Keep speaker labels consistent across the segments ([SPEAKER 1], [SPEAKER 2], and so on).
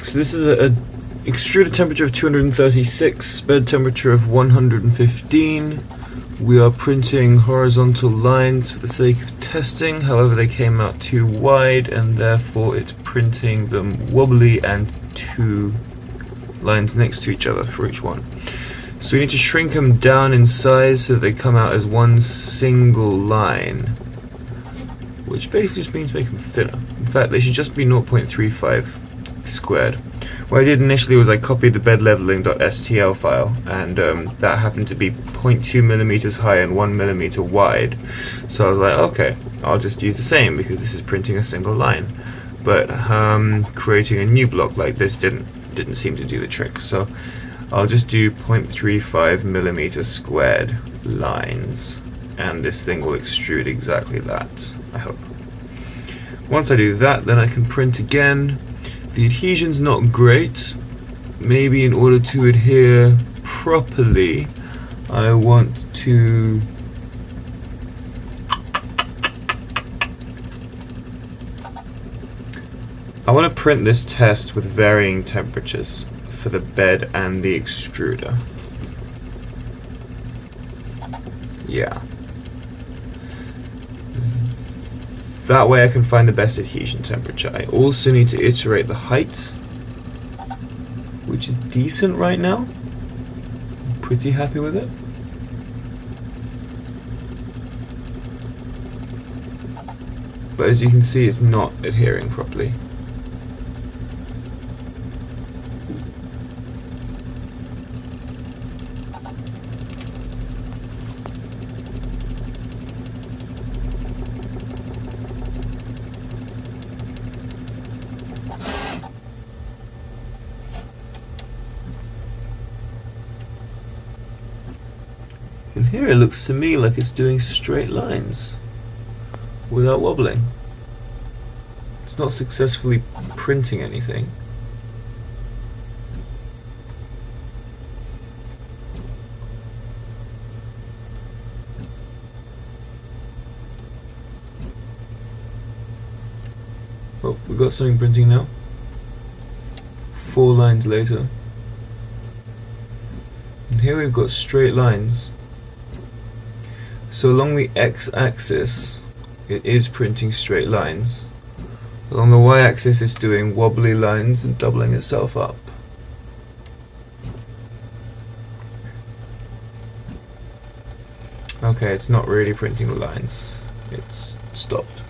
[SPEAKER 1] So this is a extruder temperature of 236, bed temperature of 115. We are printing horizontal lines for the sake of testing, however they came out too wide and therefore it's printing them wobbly and two lines next to each other for each one. So we need to shrink them down in size so that they come out as one single line, which basically just means make them thinner. In fact, they should just be 0.35 squared. What I did initially was I copied the bedleveling.stl file, and that happened to be 0.2 millimeters high and 1 millimeter wide. So I was like, okay, I'll just use the same because this is printing a single line. But creating a new block like this didn't seem to do the trick. So I'll just do 0.35 millimeter squared lines, and this thing will extrude exactly that, I hope. Once I do that, then I can print again. The adhesion's not great. Maybe in order to adhere properly, I want to print this test with varying temperatures for the bed and the extruder. Yeah. That way I can find the best adhesion temperature. I also need to iterate the height, which is decent right now. I'm pretty happy with it. But as you can see, it's not adhering properly. And here it looks to me like it's doing straight lines without wobbling. It's not successfully printing anything. Oh, we've got something printing now. 4 lines later. And here we've got straight lines. So along the x-axis, it is printing straight lines. Along the y-axis, it's doing wobbly lines and doubling itself up. Okay, it's not really printing the lines. It's stopped.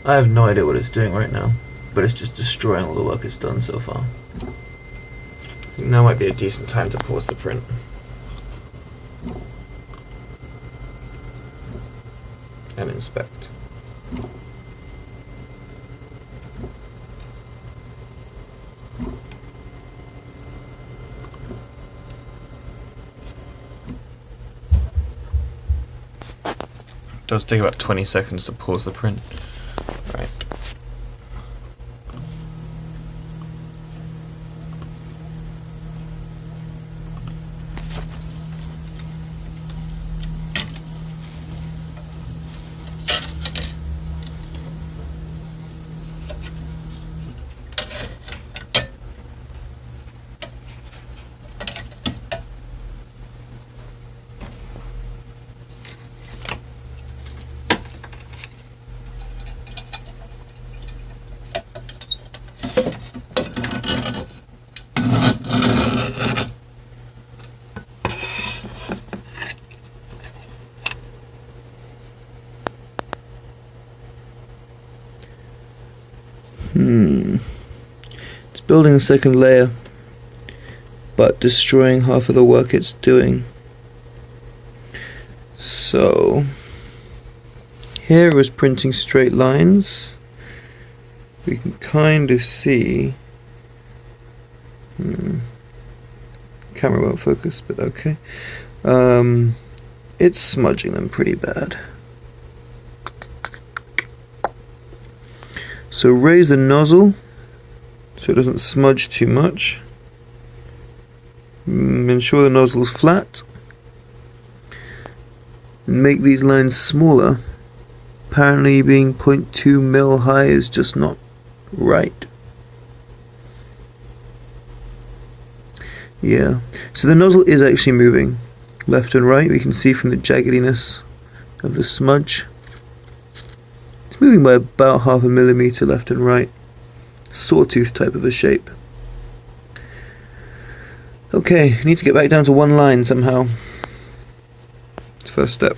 [SPEAKER 1] I have no idea what it's doing right now, but it's just destroying all the work it's done so far. I think now might be a decent time to pause the print. And inspect. It does take about 20 seconds to pause the print. Right. It's building a second layer, but destroying half of the work it's doing. So here is printing straight lines. We can kind of see. Camera won't focus, but okay. It's smudging them pretty bad. So raise the nozzle so it doesn't smudge too much. Ensure the nozzle is flat. And make these lines smaller. Apparently being 0.2 mil high is just not right. Yeah, so the nozzle is actually moving left and right. We can see from the jaggediness of the smudge. It's moving by about 0.5 millimeter left and right. Sawtooth type of a shape. Okay, I need to get back down to one line somehow. It's the first step.